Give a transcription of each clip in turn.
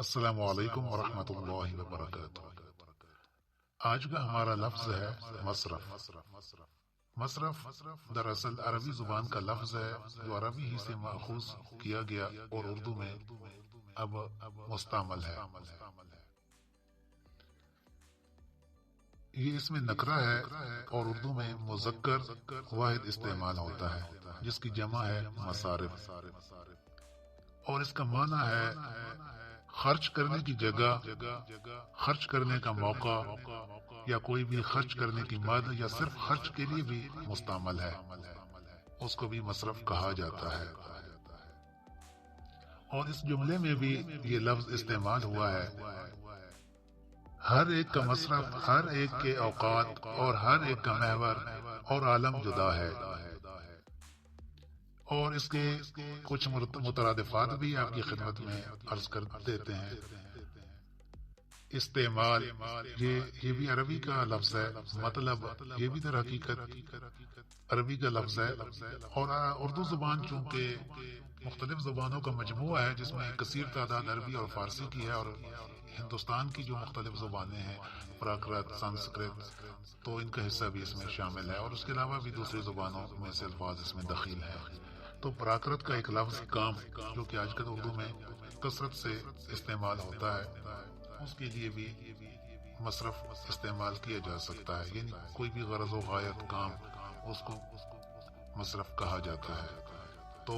السلام علیکم ورحمۃ اللہ وبرکاتہ۔ آج کا ہمارا لفظ ہے مصرف۔ مصرف دراصل عربی زبان کا لفظ ہے جو عربی ہی سے ماخوذ کیا گیا اور اردو میں اب مستعمل ہے۔ یہ اس میں نکرہ ہے اور اردو میں مذکر واحد استعمال ہوتا ہے جس کی جمع ہے مصارف، اور اس کا معنی ہے خرچ کرنے کی جگہ، خرچ کرنے کا موقع، یا کوئی بھی خرچ کرنے کی مد، یا صرف خرچ کے لیے بھی مستعمل ہے، اس کو بھی مصرف کہا جاتا ہے۔ اور اس جملے میں بھی یہ لفظ استعمال ہوا ہے۔ ہر ایک کا مصرف، ہر ایک کے اوقات اور ہر ایک کا محور اور عالم جدا ہے، اور اس کے کچھ مترادفات بھی آپ کی خدمت میں عرض کر دیتے ہیں۔ استعمال یہ بھی عربی کا لفظ ہے، مطلب یہ بھی در حقیقت عربی کا لفظ ہے، اور اردو زبان چونکہ مختلف زبانوں کا مجموعہ ہے جس میں کثیر تعداد عربی اور فارسی کی ہے، اور ہندوستان کی جو مختلف زبانیں ہیں پراکرت، سنسکرت، تو ان کا حصہ بھی اس میں شامل ہے، اور اس کے علاوہ بھی دوسری زبانوں میں سے الفاظ اس میں دخیل ہیں۔ تو پراکرت کا ایک لفظ کام، جو کہ آج کل اردو میں کثرت سے استعمال ہوتا ہے، اس کے لیے بھی مصرف استعمال کیا جا سکتا ہے، یعنی کوئی بھی غرض و غایت کام، اس کو مصرف کہا جاتا ہے۔ تو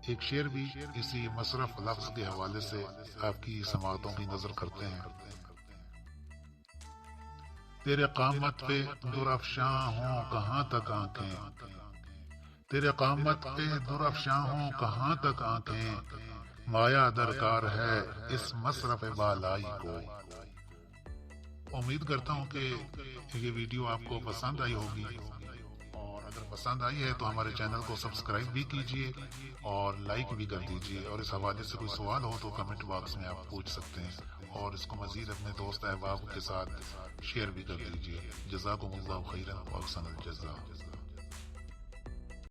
ایک شعر بھی اسی مصرف لفظ کے حوالے سے آپ کی سماعتوں کی نظر کرتے ہیں۔ تیرے قامت پہ درافشاں ہوں کہاں تک آنکھیں، تیرے قامت پہ درافشاں ہوں کہاں تک آنکھیں، مایا درکار ہے اس مصرف بالائی کو۔ امید کرتا ہوں کہ یہ ویڈیو آپ کو پسند آئی ہوگی، اور اگر پسند آئی ہے تو ہمارے چینل کو سبسکرائب بھی کیجیے اور لائک بھی کر دیجیے، اور اس حوالے سے کوئی سوال ہو تو کمنٹ باکس میں آپ پوچھ سکتے ہیں، اور اس کو مزید اپنے دوست احباب کے ساتھ شیئر بھی کر دیجیے۔ جزاکم اللہ خیرا واحسن الجزاء۔